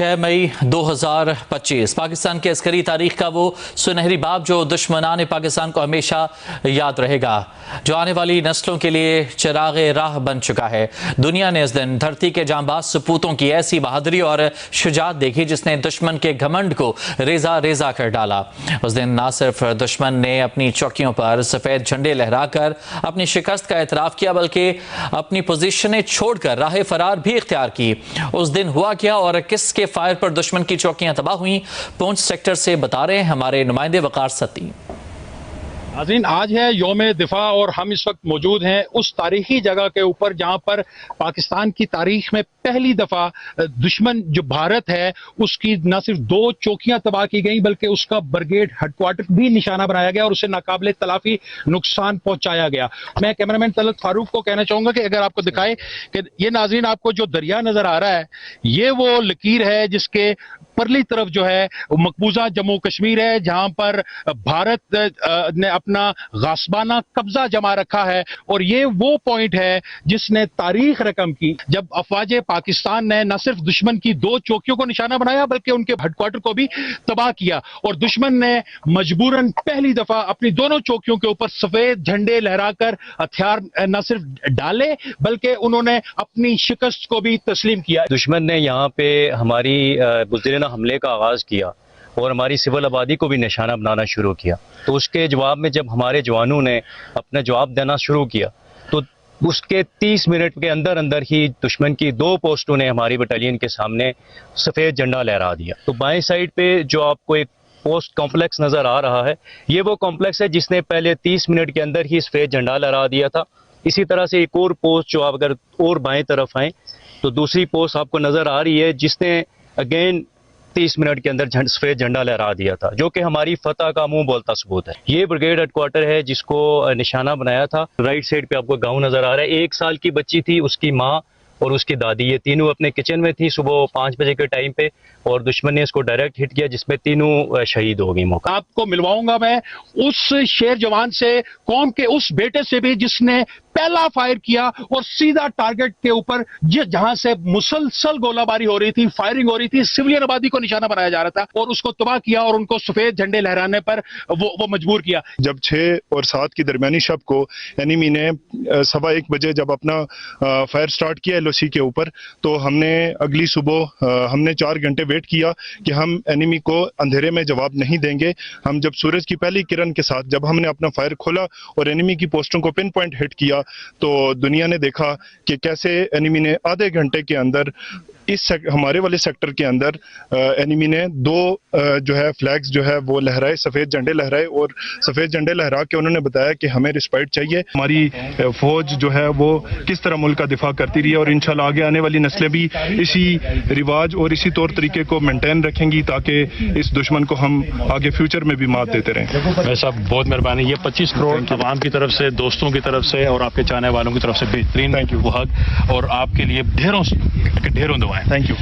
6 मई 2025 पाकिस्तान की अस्करी तारीख का वो सुनहरी बाब जो दुश्मनान पाकिस्तान को हमेशा याद रहेगा, जो आने वाली नस्लों के लिए चिराग राह बन चुका है। दुनिया ने इस दिन धरती के जांबाज सपूतों की ऐसी बहादुरी और शुजात देखी जिसने दुश्मन के घमंड को रेजा रेजा कर डाला। उस दिन ना सिर्फ दुश्मन ने अपनी चौकियों पर सफ़ेद झंडे लहराकर अपनी शिकस्त का एतराफ़ किया, बल्कि अपनी पोजीशनें छोड़कर राह फरार भी इख्तियार की। उस दिन हुआ क्या और किसके फायर पर दुश्मन की चौकियां तबाह हुई, पूंछ सेक्टर से बता रहे हैं हमारे नुमाइंदे वकार सत्ती। नाज़रीन, आज है यौम दिफा और हम इस वक्त मौजूद हैं उस तारीखी जगह के ऊपर जहां पर पाकिस्तान की तारीख में पहली दफा दुश्मन जो भारत है उसकी न सिर्फ 2 चौकियां तबाह की गई बल्कि उसका ब्रिगेड हेडक्वार्टर भी निशाना बनाया गया और उसे नाकाबिले तलाफी नुकसान पहुंचाया गया। मैं कैमरामैन तलत फारूक को कहना चाहूंगा कि अगर आपको दिखाए कि ये नाज़रीन आपको जो दरिया नजर आ रहा है ये वो लकीर है जिसके परली तरफ जो है मकबूजा जम्मू कश्मीर है, जहां पर भारत ने अपना गासबाना कब्जा जमा रखा है और ये वो पॉइंट है जिसने तारीख रकम की जब अफवाज पाकिस्तान ने न सिर्फ दुश्मन की 2 चौकियों को निशाना बनाया बल्कि उनके हेडक्वार्टर को भी तबाह किया और दुश्मन ने मजबूरन पहली दफा अपनी दोनों चौकियों के ऊपर सफेद झंडे लहराकर हथियार न सिर्फ डाले बल्कि उन्होंने अपनी शिकस्त को भी तस्लीम किया। दुश्मन ने यहाँ पे हमारी बुज़दिराना हमले का आगाज किया और हमारी सिविल आबादी को भी निशाना बनाना शुरू किया। तो उसके जवाब में जब हमारे जवानों ने अपना जवाब देना शुरू किया तो उसके 30 मिनट के अंदर अंदर ही दुश्मन की 2 पोस्टों ने हमारी बटालियन के सामने सफ़ेद झंडा लहरा दिया। तो बाएं साइड पे जो आपको एक पोस्ट कॉम्प्लेक्स नज़र आ रहा है ये वो कॉम्प्लेक्स है जिसने पहले 30 मिनट के अंदर ही सफ़ेद झंडा लहरा दिया था। इसी तरह से एक और पोस्ट जो आप अगर और बाएं तरफ आएँ तो दूसरी पोस्ट आपको नज़र आ रही है जिसने अगेन 30 मिनट के अंदर सफेद झंडा लहरा दिया था, जो कि हमारी फतह का मुंह बोलता सबूत है। ये ब्रिगेड हेडक्वार्टर है जिसको निशाना बनाया था। राइट साइड पे आपको गांव नजर आ रहा है। 1 साल की बच्ची थी, उसकी माँ और उसकी दादी, ये तीनों अपने किचन में थी सुबह 5 बजे के टाइम पे और दुश्मन ने इसको डायरेक्ट हिट किया जिसमें तीनों शहीद हो गई। मौका आपको मिलवाऊंगा मैं उस शेर जवान से, कौम के उस बेटे से भी जिसने पहला फायर किया और सीधा टारगेट के ऊपर जहां से मुसलसल गोलाबारी हो रही थी, फायरिंग हो रही थी, सिविलियन आबादी को निशाना बनाया जा रहा था और उसको तबाह किया और उनको सफेद झंडे लहराने पर वो मजबूर किया। जब 6 और 7 की दरमियानी शब को एनिमी ने 1:15 बजे जब अपना फायर स्टार्ट किया एलओसी के ऊपर तो हमने अगली सुबह हमने 4 घंटे वेट किया कि हम एनिमी को अंधेरे में जवाब नहीं देंगे। हम जब सूरज की पहली किरण के साथ जब हमने अपना फायर खोला और एनिमी की पोस्टों को पिन पॉइंट हिट किया तो दुनिया ने देखा कि कैसे एनिमी ने आधे घंटे के अंदर हमारे वाले सेक्टर के अंदर एनिमी ने 2 जो है फ्लैग्स जो है वो लहराए, सफेद झंडे लहराए और सफेद झंडे लहरा के उन्होंने बताया कि हमें रिस्पाइट चाहिए। हमारी फौज जो है वो किस तरह मुल्क का दिफा करती रही है और इंशाल्लाह आगे आने वाली नस्लें भी इसी रिवाज और इसी तौर तरीके को मेंटेन रखेंगी ताकि इस दुश्मन को हम आगे फ्यूचर में भी मात देते रहें। भाई साहब बहुत मेहरबानी। ये 25 करोड़ आवाम की तरफ से, दोस्तों की तरफ से और आपके चाहने वालों की तरफ से बेहतरीन हक और आपके लिए ढेरों दुआएं। Thank you.